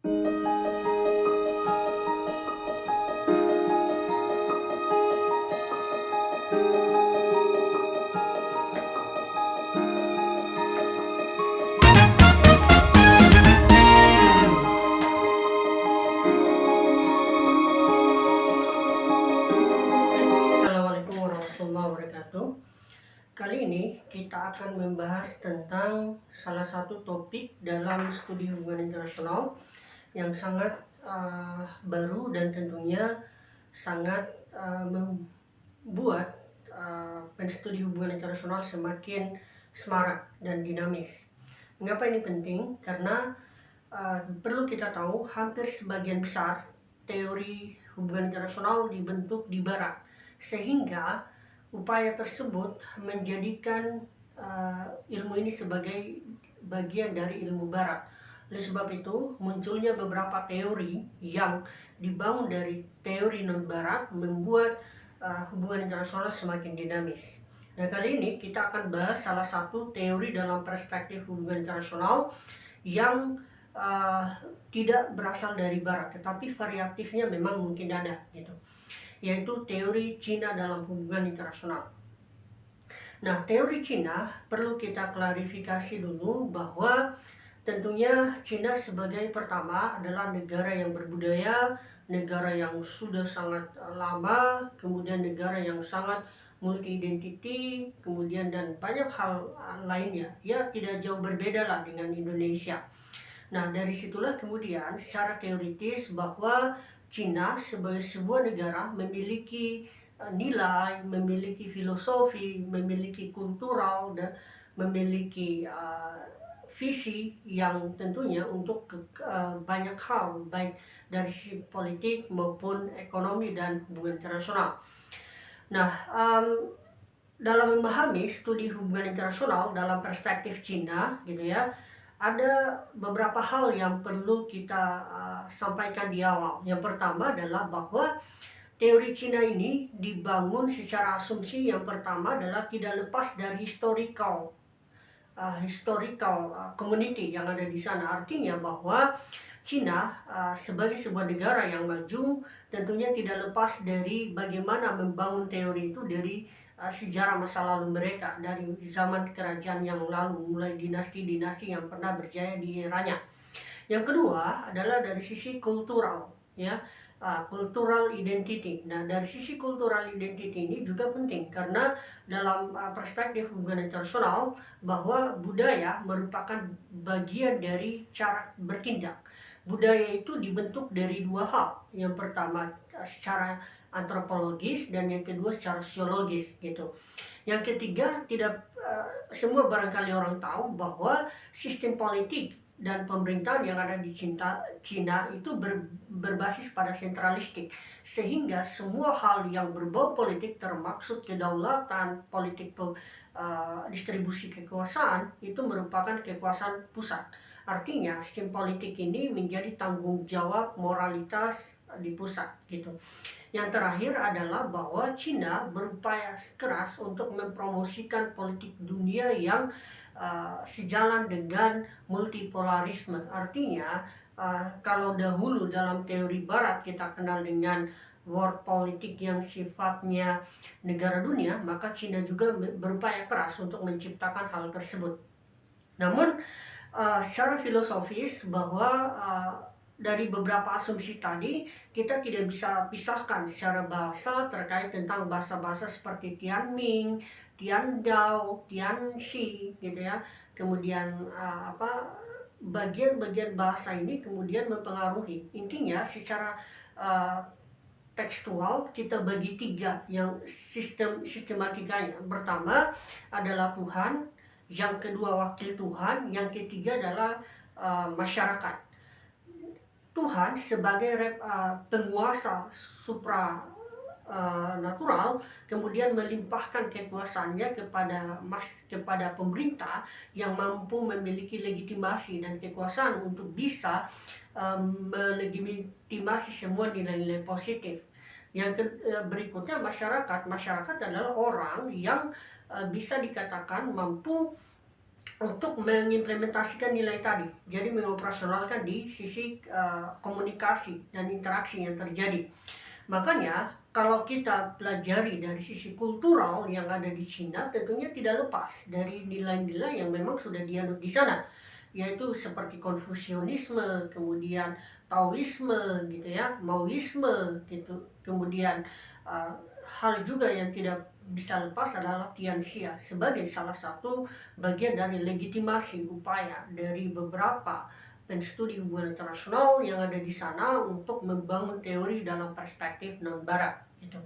Assalamualaikum warahmatullahi wabarakatuh. Kali ini kita akan membahas tentang salah satu topik dalam studi hubungan internasional yang sangat baru dan tentunya sangat membuat penstudi hubungan internasional semakin semarak dan dinamis. Mengapa ini penting? Karena perlu kita tahu hampir sebagian besar teori hubungan internasional dibentuk di Barat, sehingga upaya tersebut menjadikan ilmu ini sebagai bagian dari ilmu Barat. Oleh sebab itu, munculnya beberapa teori yang dibangun dari teori non-Barat membuat hubungan internasional semakin dinamis. Nah, kali ini kita akan bahas salah satu teori dalam perspektif hubungan internasional yang tidak berasal dari Barat, tetapi variatifnya memang mungkin ada, gitu, yaitu teori Cina dalam hubungan internasional. Nah, teori Cina perlu kita klarifikasi dulu bahwa tentunya Cina sebagai pertama adalah negara yang berbudaya, negara yang sudah sangat lama, kemudian negara yang sangat multi identity, kemudian dan banyak hal lainnya. Ya, tidak jauh berbeda lah dengan Indonesia. Nah, dari situlah kemudian secara teoritis bahwa Cina sebagai sebuah negara memiliki nilai, memiliki filosofi, memiliki kultural, dan memiliki visi yang tentunya untuk banyak hal, baik dari sisi politik maupun ekonomi dan hubungan internasional. Nah, dalam memahami studi hubungan internasional dalam perspektif Cina, gitu ya, ada beberapa hal yang perlu kita sampaikan di awal. Yang pertama adalah bahwa teori Cina ini dibangun secara asumsi yang pertama adalah tidak lepas dari historical community yang ada di sana. Artinya bahwa Cina sebagai sebuah negara yang maju tentunya tidak lepas dari bagaimana membangun teori itu dari sejarah masa lalu mereka, dari zaman kerajaan yang lalu, mulai dinasti-dinasti yang pernah berjaya di eranya. Yang kedua adalah dari sisi kultural, ya, cultural identity. Nah, dari sisi cultural identity ini juga penting karena dalam perspektif hubungan internasional bahwa budaya merupakan bagian dari cara bertindak. Budaya itu dibentuk dari dua hal. Yang pertama secara antropologis dan yang kedua secara sosiologis, gitu. Yang ketiga, tidak semua barangkali orang tahu bahwa sistem politik dan pemerintahan yang ada di Cina itu berbasis pada sentralistik, sehingga semua hal yang berbau politik termaksud kedaulatan, politik distribusi kekuasaan itu merupakan kekuasaan pusat. Artinya sistem politik ini menjadi tanggung jawab moralitas di pusat, gitu. Yang terakhir adalah bahwa Cina berupaya keras untuk mempromosikan politik dunia yang sejalan dengan multipolarisme. Artinya kalau dahulu dalam teori Barat kita kenal dengan world politik yang sifatnya negara dunia, maka Cina juga berupaya keras untuk menciptakan hal tersebut. Namun secara filosofis bahwa dari beberapa asumsi tadi kita tidak bisa pisahkan secara bahasa terkait tentang bahasa-bahasa seperti Tianming, Tiandao, Tianxi, gitu ya. Kemudian bagian-bagian bahasa ini kemudian mempengaruhi. Intinya secara tekstual kita bagi tiga yang sistematikanya. Pertama adalah Tuhan, yang kedua wakil Tuhan, yang ketiga adalah masyarakat. Tuhan sebagai penguasa supra natural kemudian melimpahkan kekuasaannya kepada pemerintah yang mampu memiliki legitimasi dan kekuasaan untuk bisa melegitimasi semua nilai-nilai positif. Yang berikutnya masyarakat adalah orang yang bisa dikatakan mampu untuk mengimplementasikan nilai tadi. Jadi mengoperasionalkan di sisi komunikasi dan interaksi yang terjadi. Makanya kalau kita pelajari dari sisi kultural yang ada di Cina, tentunya tidak lepas dari nilai-nilai yang memang sudah dianut di sana, yaitu seperti Konfusianisme, kemudian Taoisme gitu ya, Maoisme gitu. Kemudian hal juga yang tidak bisa lepas adalah Tianxia sebagai salah satu bagian dari legitimasi upaya dari beberapa penstudi hubungan internasional yang ada di sana untuk membangun teori dalam perspektif non-barat gitu.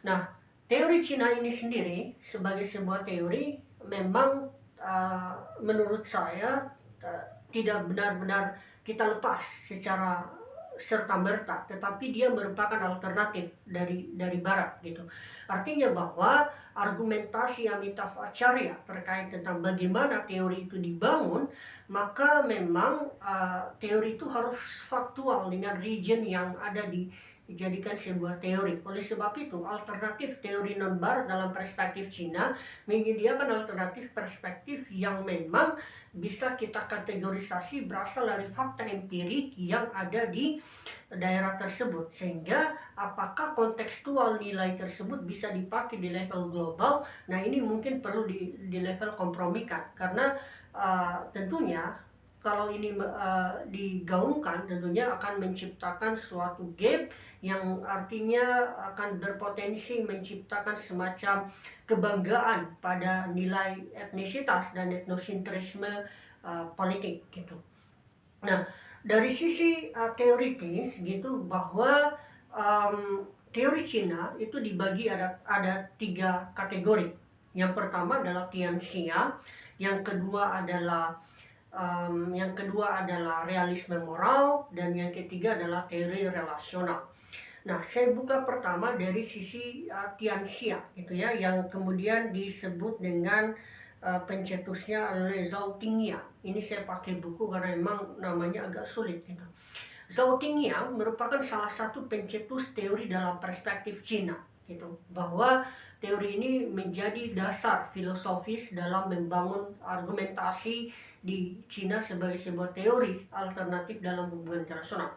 Nah, teori Cina ini sendiri sebagai sebuah teori memang menurut saya tidak benar-benar kita lepas secara serta-merta, tetapi dia merupakan alternatif dari barat gitu. Artinya bahwa argumentasi Amitabh Acharya terkait tentang bagaimana teori itu dibangun, maka memang teori itu harus faktual dengan region yang ada dijadikan sebuah teori. Oleh sebab itu, alternatif teori non-barat dalam perspektif Cina menyediakan alternatif perspektif yang memang bisa kita kategorisasi berasal dari fakta empirik yang ada di daerah tersebut, sehingga apakah kontekstual nilai tersebut bisa dipakai di level global. Nah, ini mungkin perlu di level kompromikan, karena tentunya kalau ini digaungkan tentunya akan menciptakan suatu gap yang artinya akan berpotensi menciptakan semacam kebanggaan pada nilai etnisitas dan etnosentrisme politik gitu. Nah, dari sisi teoritis gitu, bahwa teori Cina itu dibagi ada 3 kategori. Yang pertama adalah Tianxia, yang kedua adalah realisme moral, dan yang ketiga adalah teori relasional. Nah, saya buka pertama dari sisi Tianxia gitu ya, yang kemudian disebut dengan pencetusnya oleh Zhao Tingya. Ini saya pakai buku karena memang namanya agak sulit gitu. Zhao Tingya merupakan salah satu pencetus teori dalam perspektif Cina gitu, bahwa teori ini menjadi dasar filosofis dalam membangun argumentasi di Cina sebagai sebuah teori alternatif dalam hubungan internasional.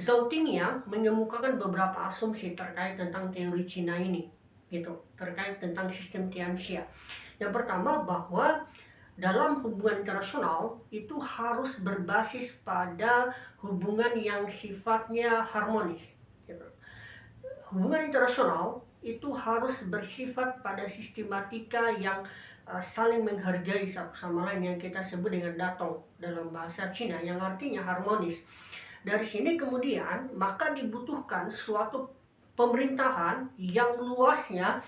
Zhao Tingya mengemukakan beberapa asumsi terkait tentang teori Cina ini gitu, terkait tentang sistem Tianxia. Yang pertama, bahwa dalam hubungan internasional itu harus berbasis pada hubungan yang sifatnya harmonis gitu. Hubungan internasional itu harus bersifat pada sistematika yang saling menghargai satu sama lain, yang kita sebut dengan datong dalam bahasa Cina, yang artinya harmonis. Dari sini kemudian maka dibutuhkan suatu pemerintahan yang luasnya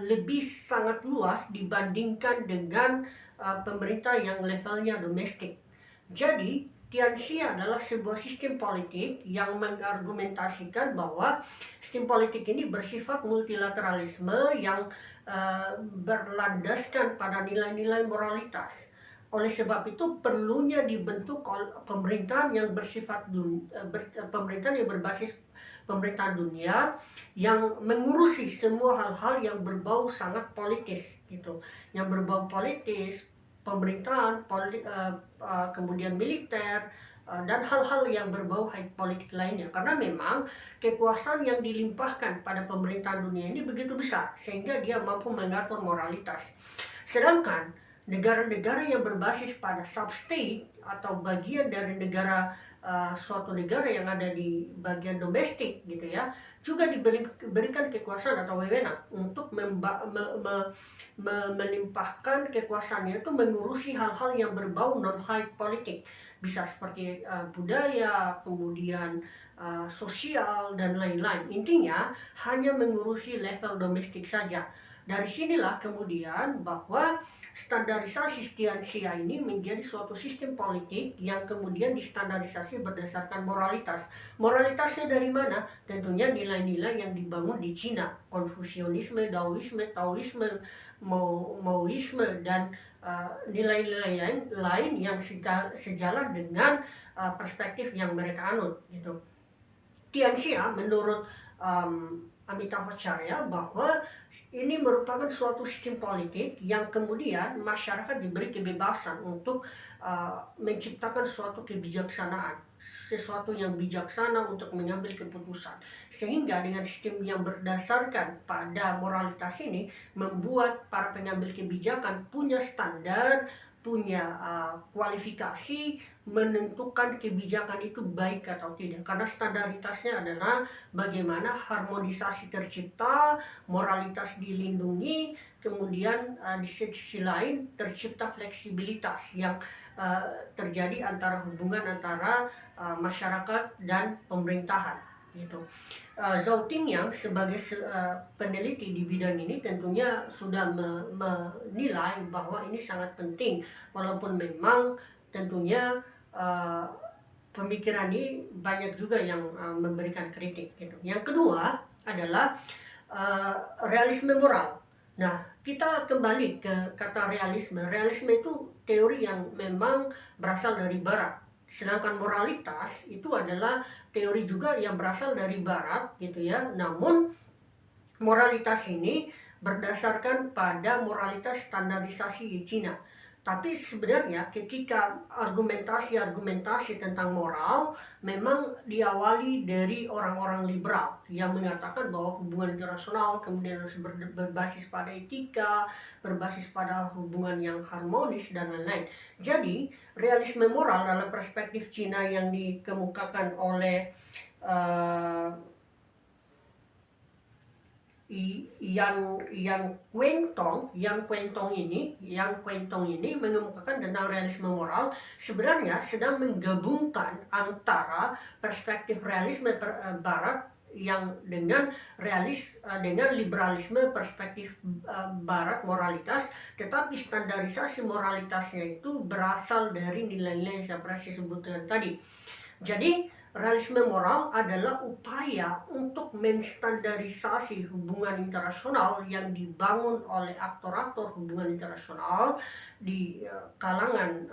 lebih sangat luas dibandingkan dengan pemerintah yang levelnya domestik. Jadi Tianxia adalah sebuah sistem politik yang mengargumentasikan bahwa sistem politik ini bersifat multilateralisme yang berlandaskan pada nilai-nilai moralitas. Oleh sebab itu perlunya dibentuk pemerintahan yang bersifat pemerintahan yang berbasis pemerintahan dunia yang mengurusi semua hal-hal yang berbau sangat politis gitu, yang berbau politis, pemerintahan, kemudian militer, dan hal-hal yang berbau politik lainnya. Karena memang kekuasaan yang dilimpahkan pada pemerintahan dunia ini begitu besar sehingga dia mampu mengatur moralitas. Sedangkan negara-negara yang berbasis pada substate atau bagian dari negara suatu negara yang ada di bagian domestik gitu ya, juga diberikan kekuasaan atau wewenang untuk melimpahkan kekuasaannya itu mengurusi hal-hal yang berbau non-high politik, bisa seperti budaya, kemudian sosial, dan lain-lain. Intinya hanya mengurusi level domestik saja. Dari sinilah kemudian bahwa standarisasi Tianxia ini menjadi suatu sistem politik yang kemudian distandarisasi berdasarkan moralitas. Moralitasnya dari mana? Tentunya nilai-nilai yang dibangun di Cina, Konfusianisme, Daoisme, Taoisme, Maoisme, dan nilai-nilai lain yang sejalan dengan perspektif yang mereka anut gitu. Tianxia menurut Amitabh Bachchan bahwa ini merupakan suatu sistem politik yang kemudian masyarakat diberi kebebasan untuk menciptakan suatu kebijaksanaan, sesuatu yang bijaksana untuk mengambil keputusan. Sehingga dengan sistem yang berdasarkan pada moralitas ini membuat para pengambil kebijakan punya standar, punya kualifikasi menentukan kebijakan itu baik atau tidak, karena standaritasnya adalah bagaimana harmonisasi tercipta, moralitas dilindungi, kemudian di sisi lain tercipta fleksibilitas yang terjadi antara hubungan antara masyarakat dan pemerintahan gitu. Zhao Tingyang sebagai peneliti di bidang ini tentunya sudah menilai bahwa ini sangat penting, walaupun memang tentunya pemikiran ini banyak juga yang memberikan kritik gitu. Yang kedua adalah realisme moral. Nah, kita kembali ke kata realisme. Realisme itu teori yang memang berasal dari barat. Sedangkan moralitas itu adalah teori juga yang berasal dari barat gitu ya. Namun moralitas ini berdasarkan pada moralitas standarisasi Cina. Tapi sebenarnya ketika argumentasi tentang moral memang diawali dari orang-orang liberal yang mengatakan bahwa hubungan internasional kemudian harus berbasis pada etika, berbasis pada hubungan yang harmonis dan lain-lain. Jadi realisme moral dalam perspektif Cina yang dikemukakan oleh yang Quentong ini mengemukakan tentang realisme moral, sebenarnya sedang menggabungkan antara perspektif realisme barat yang dengan liberalisme perspektif barat moralitas, tetapi standarisasi moralitasnya itu berasal dari nilai-nilai yang saya sebutkan tadi. Jadi realisme moral adalah upaya untuk menstandarisasi hubungan internasional yang dibangun oleh aktor-aktor hubungan internasional di kalangan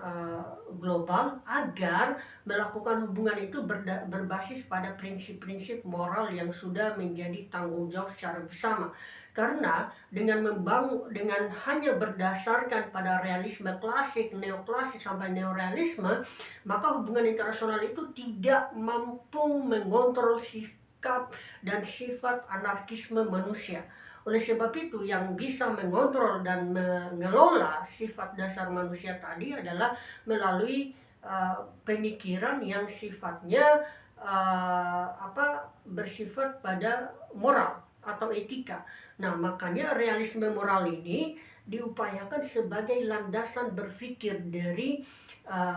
global agar melakukan hubungan itu berbasis pada prinsip-prinsip moral yang sudah menjadi tanggung jawab secara bersama. Karena dengan hanya berdasarkan pada realisme klasik, neoklasik sampai neorealisme, maka hubungan internasional itu tidak mampu mengontrol sikap dan sifat anarkisme manusia. Oleh sebab itu yang bisa mengontrol dan mengelola sifat dasar manusia tadi adalah melalui pemikiran yang sifatnya bersifat pada moral atau etika. Nah, makanya realisme moral ini diupayakan sebagai landasan berpikir dari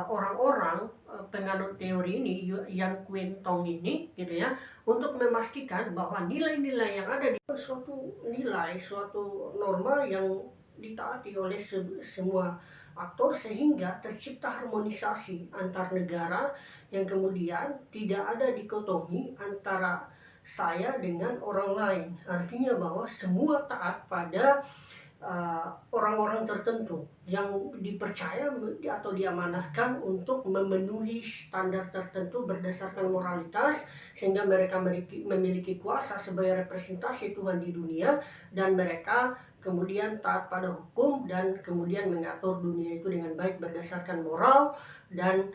orang-orang penganut teori ini, Yan Quentong ini gitu ya, untuk memastikan bahwa nilai-nilai yang ada di suatu norma yang ditaati oleh semua aktor, sehingga tercipta harmonisasi antar negara yang kemudian tidak ada dikotomi antara saya dengan orang lain. Artinya bahwa semua taat pada orang-orang tertentu yang dipercaya atau diamanahkan untuk memenuhi standar tertentu berdasarkan moralitas, sehingga mereka memiliki kuasa sebagai representasi Tuhan di dunia, dan mereka kemudian taat pada hukum dan kemudian mengatur dunia itu dengan baik berdasarkan moral. Dan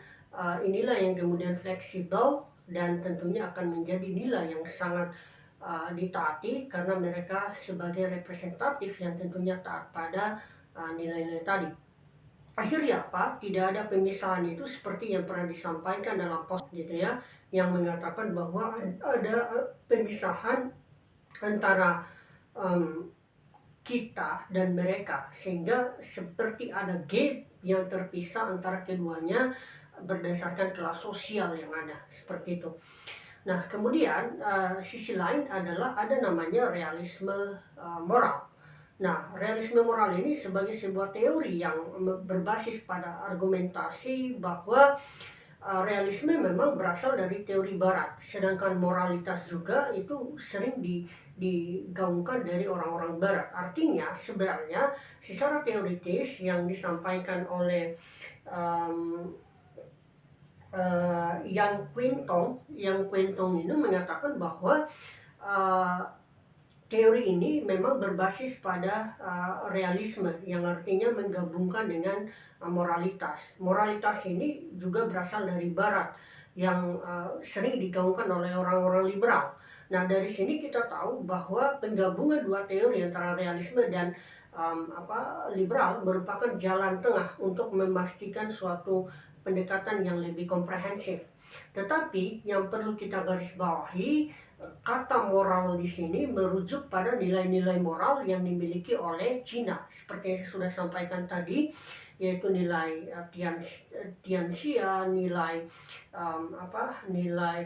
inilah yang kemudian fleksibel dan tentunya akan menjadi nilai yang sangat ditaati, karena mereka sebagai representatif yang tentunya taat pada nilai-nilai tadi. Akhirnya apa? Tidak ada pemisahan itu seperti yang pernah disampaikan dalam post gitu ya, yang mengatakan bahwa ada pemisahan antara kita dan mereka, sehingga seperti ada gap yang terpisah antara keduanya berdasarkan kelas sosial yang ada, seperti itu. Nah, kemudian sisi lain adalah ada namanya realisme moral. Nah, realisme moral ini sebagai sebuah teori yang berbasis pada argumentasi bahwa realisme memang berasal dari teori barat, sedangkan moralitas juga itu sering digaungkan dari orang-orang barat. Artinya sebenarnya secara teoritis yang disampaikan oleh Yang Quintong ini mengatakan bahwa uh, teori ini memang berbasis pada realisme, yang artinya menggabungkan dengan moralitas. Moralitas ini juga berasal dari Barat, yang sering digaungkan oleh orang-orang liberal. Nah, dari sini kita tahu bahwa penggabungan dua teori antara realisme dan liberal merupakan jalan tengah untuk memastikan suatu pendekatan yang lebih komprehensif. Tetapi yang perlu kita garis bawahi, kata moral di sini merujuk pada nilai-nilai moral yang dimiliki oleh Cina, seperti yang saya sudah sampaikan tadi, yaitu nilai Tianxia, nilai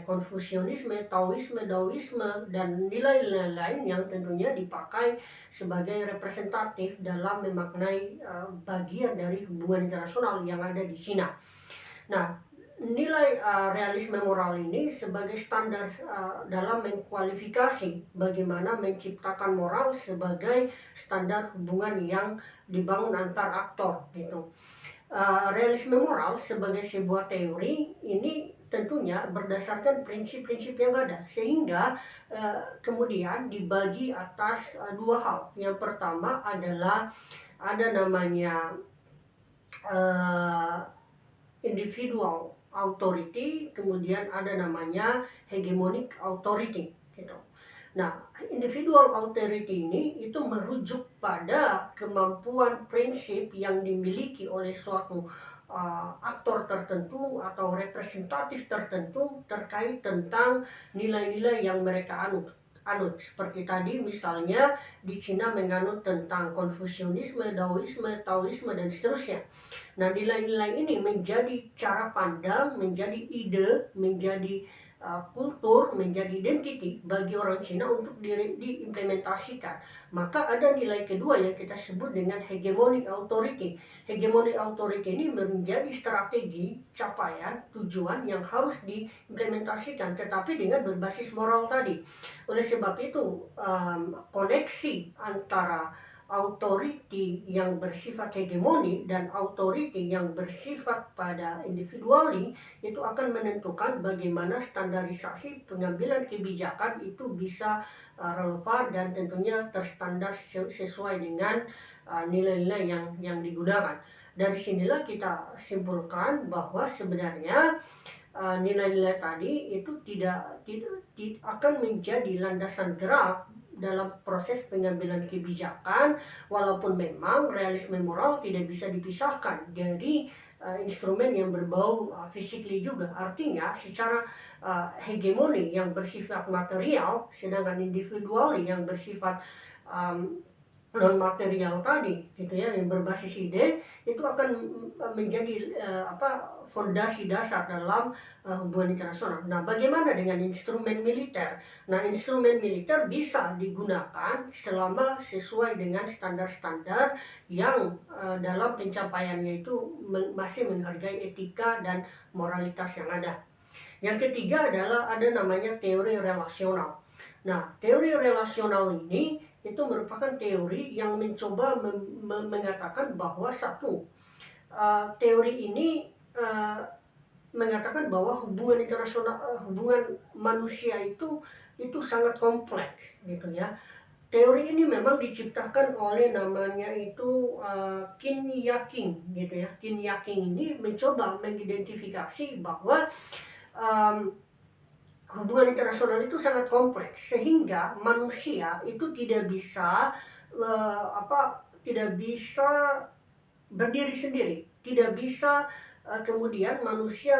Konfusianisme, Taoisme, Daoisme, dan nilai-nilai lain yang tentunya dipakai sebagai representatif dalam memaknai bagian dari hubungan internasional yang ada di Cina. Nah, nilai realisme moral ini sebagai standar dalam mengkualifikasi bagaimana menciptakan moral sebagai standar hubungan yang dibangun antar aktor gitu. Realisme moral sebagai sebuah teori ini tentunya berdasarkan prinsip-prinsip yang ada, sehingga kemudian dibagi atas dua hal. Yang pertama adalah ada namanya individual authority, kemudian ada namanya hegemonic authority gitu. Nah, individual authority ini itu merujuk pada kemampuan prinsip yang dimiliki oleh suatu aktor tertentu atau representatif tertentu terkait tentang nilai-nilai yang mereka anut. Seperti tadi misalnya di Cina menganut tentang Konfusianisme, Daoisme, Taoisme, dan seterusnya. Nah, nilai-nilai ini menjadi cara pandang, menjadi ide, menjadi kultur, menjadi identity bagi orang Cina untuk diimplementasikan. Maka ada nilai kedua yang kita sebut dengan hegemonic authority. Hegemonic authority ini menjadi strategi, capaian, tujuan yang harus diimplementasikan, tetapi dengan berbasis moral tadi. Oleh sebab itu, koneksi antara authority yang bersifat hegemoni dan authority yang bersifat pada individuali itu akan menentukan bagaimana standarisasi pengambilan kebijakan itu bisa relevan dan tentunya terstandar sesuai dengan nilai-nilai yang digunakan. Dari sinilah kita simpulkan bahwa sebenarnya nilai-nilai tadi itu tidak akan menjadi landasan gerak dalam proses pengambilan kebijakan, walaupun memang realisme moral tidak bisa dipisahkan dari instrumen yang berbau physically juga. Artinya secara hegemoni yang bersifat material, sedangkan individual yang bersifat non material tadi gitu ya, yang berbasis ide, itu akan menjadi fondasi dasar dalam hubungan internasional. Nah, bagaimana dengan instrumen militer? Nah, instrumen militer bisa digunakan selama sesuai dengan standar-standar yang dalam pencapaiannya itu masih menghargai etika dan moralitas yang ada. Yang ketiga adalah ada namanya teori relasional. Nah, teori relasional ini itu merupakan teori yang mencoba mengatakan bahwa satu, teori ini mengatakan bahwa hubungan internasional, hubungan manusia itu sangat kompleks gitu ya. Teori ini memang diciptakan oleh namanya itu Qin Yaking gitu ya. Qin Yaking ini mencoba mengidentifikasi bahwa hubungan internasional itu sangat kompleks, sehingga manusia itu tidak bisa berdiri sendiri, tidak bisa kemudian manusia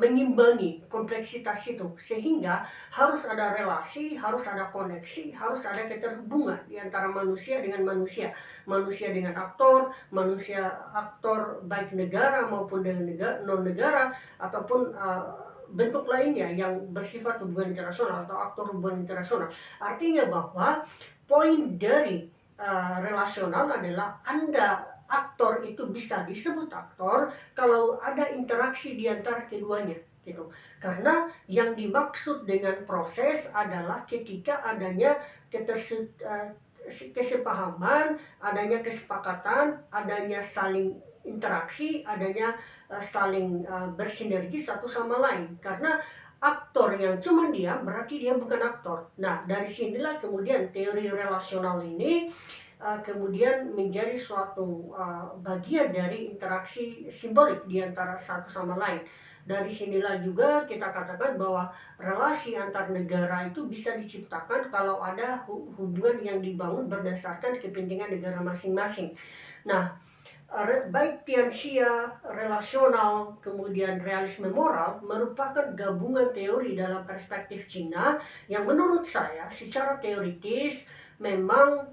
mengimbangi kompleksitas itu, sehingga harus ada relasi, harus ada koneksi, harus ada keterhubungan di antara manusia dengan manusia, manusia dengan aktor, manusia aktor baik negara maupun dengan non negara ataupun bentuk lainnya yang bersifat hubungan internasional atau aktor hubungan internasional. Artinya bahwa poin dari relasional adalah aktor itu bisa disebut aktor kalau ada interaksi di antara keduanya gitu. Karena yang dimaksud dengan proses adalah ketika adanya kesepahaman, adanya kesepakatan, adanya saling interaksi, adanya saling bersinergi satu sama lain. Karena aktor yang cuma diam berarti dia bukan aktor. Nah, dari sinilah kemudian teori relasional ini kemudian menjadi suatu bagian dari interaksi simbolik di antara satu sama lain. Dari sinilah juga kita katakan bahwa relasi antar negara itu bisa diciptakan kalau ada hubungan yang dibangun berdasarkan kepentingan negara masing-masing. Nah, baik Tianxia, relasional, kemudian realisme moral merupakan gabungan teori dalam perspektif Cina yang menurut saya secara teoritis memang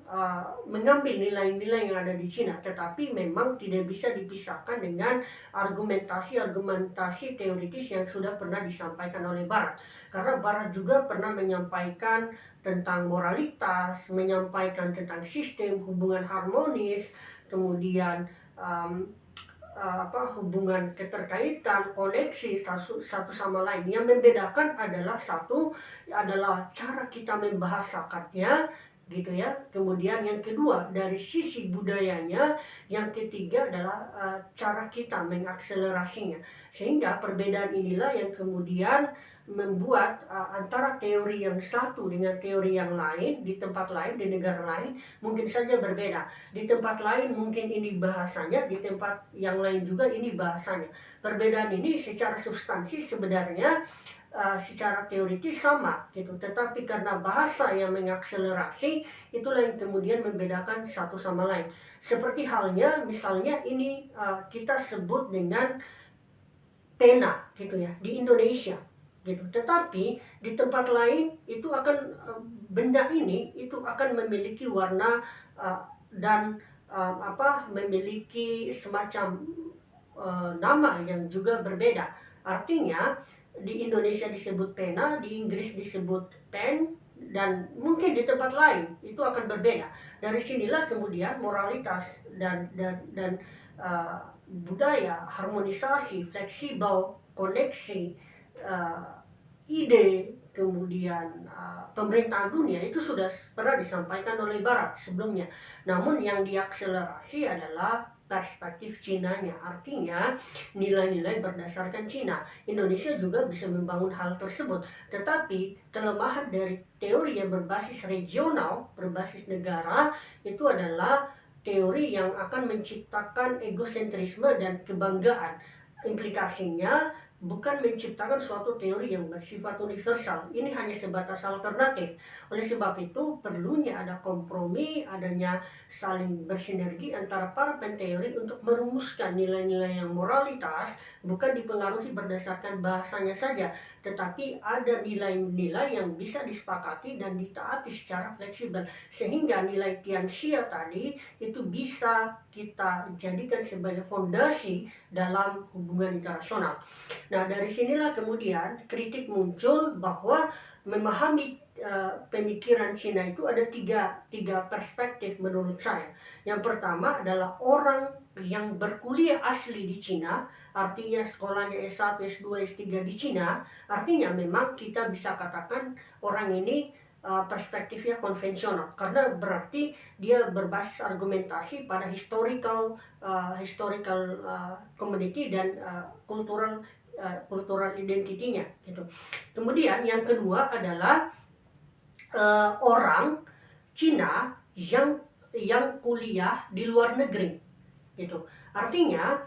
mengambil nilai-nilai yang ada di Cina, tetapi memang tidak bisa dipisahkan dengan argumentasi-argumentasi teoritis yang sudah pernah disampaikan oleh Barat. Karena Barat juga pernah menyampaikan tentang moralitas, menyampaikan tentang sistem hubungan harmonis, kemudian hubungan keterkaitan, koneksi satu sama lain. Yang membedakan adalah cara kita membahasakannya, gitu ya. Kemudian yang kedua dari sisi budayanya, yang ketiga adalah cara kita mengakselerasinya. Sehingga perbedaan inilah yang kemudian membuat antara teori yang satu dengan teori yang lain di tempat lain, di negara lain mungkin saja berbeda. Di tempat lain mungkin ini bahasanya, di tempat yang lain juga ini bahasanya. Perbedaan ini secara substansi sebenarnya secara teoritis sama gitu, tetapi karena bahasa yang mengakselerasi itulah yang kemudian membedakan satu sama lain. Seperti halnya misalnya ini kita sebut dengan pena gitu ya di Indonesia gitu, tetapi di tempat lain itu akan benda ini itu akan memiliki warna dan memiliki semacam nama yang juga berbeda. Artinya di Indonesia disebut pena, di Inggris disebut pen, dan mungkin di tempat lain itu akan berbeda. Dari sinilah kemudian moralitas dan budaya, harmonisasi, fleksibel, koneksi, ide, kemudian pemerintahan dunia itu sudah pernah disampaikan oleh Barat sebelumnya. Namun yang diakselerasi adalah perspektif Cinanya, artinya nilai-nilai berdasarkan Cina. Indonesia juga bisa membangun hal tersebut, tetapi kelemahan dari teori yang berbasis regional, berbasis negara, itu adalah teori yang akan menciptakan egosentrisme dan kebanggaan. Implikasinya bukan menciptakan suatu teori yang bersifat universal. Ini hanya sebatas alternatif. Oleh sebab itu, perlunya ada kompromi, adanya saling bersinergi antara para penteori untuk merumuskan nilai-nilai yang moralitas, bukan dipengaruhi berdasarkan bahasanya saja, tetapi ada nilai-nilai yang bisa disepakati dan ditaati secara fleksibel. Sehingga nilai Tianxia tadi itu bisa kita jadikan sebagai fondasi dalam hubungan internasional. Nah, dari sinilah kemudian kritik muncul bahwa memahami pemikiran Cina itu ada tiga perspektif menurut saya. Yang pertama adalah orang yang berkuliah asli di Cina, artinya sekolahnya S1, S2, S3 di Cina, artinya memang kita bisa katakan orang ini perspektifnya konvensional, karena berarti dia berbasis argumentasi pada historical community dan cultural identity-nya gitu. Kemudian yang kedua adalah orang Cina yang kuliah di luar negeri gitu. Artinya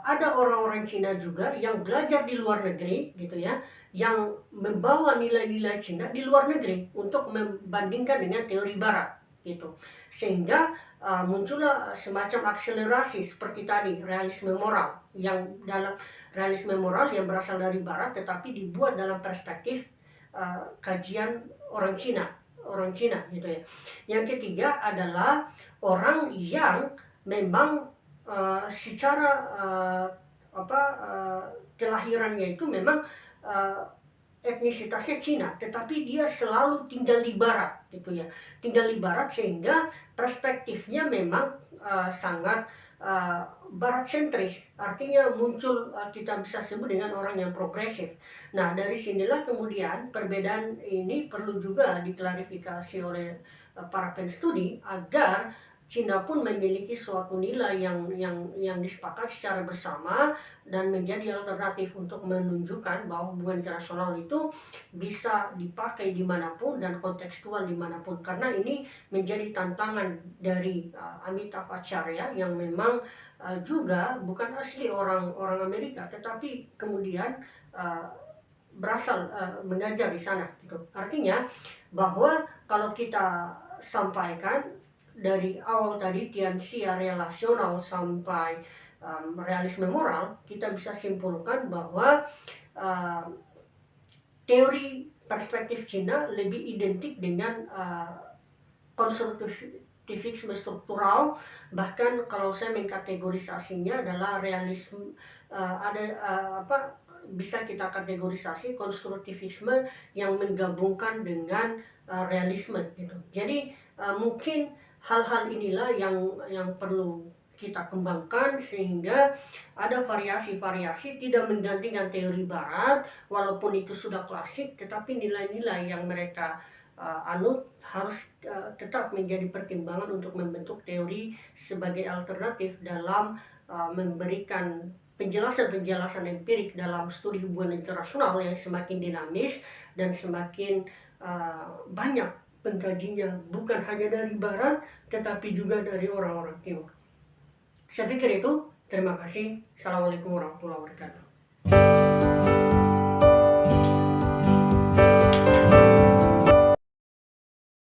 ada orang-orang Cina juga yang belajar di luar negeri gitu ya, yang membawa nilai-nilai Cina di luar negeri untuk membandingkan dengan teori Barat gitu. Sehingga muncullah semacam akselerasi seperti tadi, realisme moral, yang dalam realisme moral yang berasal dari Barat tetapi dibuat dalam perspektif kajian orang Cina gitu ya. Yang ketiga adalah orang yang memang secara kelahirannya itu memang etnisitasnya Cina, tetapi dia selalu tinggal di Barat gitu ya, tinggal di Barat, sehingga perspektifnya memang sangat Barat sentris. Artinya muncul kita bisa sebut dengan orang yang progresif. Nah, dari sinilah kemudian perbedaan ini perlu juga diklarifikasi oleh para penstudi agar Cina pun memiliki suatu nilai yang disepakati secara bersama dan menjadi alternatif untuk menunjukkan bahwa hubungan internasional itu bisa dipakai dimanapun dan kontekstual dimanapun, karena ini menjadi tantangan dari Amitabh Acharya yang memang juga bukan asli orang Amerika, tetapi kemudian uh, berasal mengajar di sana gitu. Artinya bahwa kalau kita sampaikan dari awal tadi Tianxia relasional sampai realisme moral, kita bisa simpulkan bahwa uh, teori perspektif Cina lebih identik dengan konstruktivisme struktural. Bahkan kalau saya mengkategorisasinya adalah realisme, bisa kita kategorisasi konstruktivisme yang menggabungkan dengan realisme gitu. Jadi mungkin hal-hal inilah yang perlu kita kembangkan sehingga ada variasi-variasi, tidak menggantikan teori barat walaupun itu sudah klasik, tetapi nilai-nilai yang mereka anut harus tetap menjadi pertimbangan untuk membentuk teori sebagai alternatif dalam memberikan penjelasan-penjelasan empirik dalam studi hubungan internasional yang semakin dinamis dan semakin banyak pengkajinya, bukan hanya dari barat tetapi juga dari orang-orang timur. Saya pikir itu. Terima kasih. Assalamualaikum warahmatullahi wabarakatuh.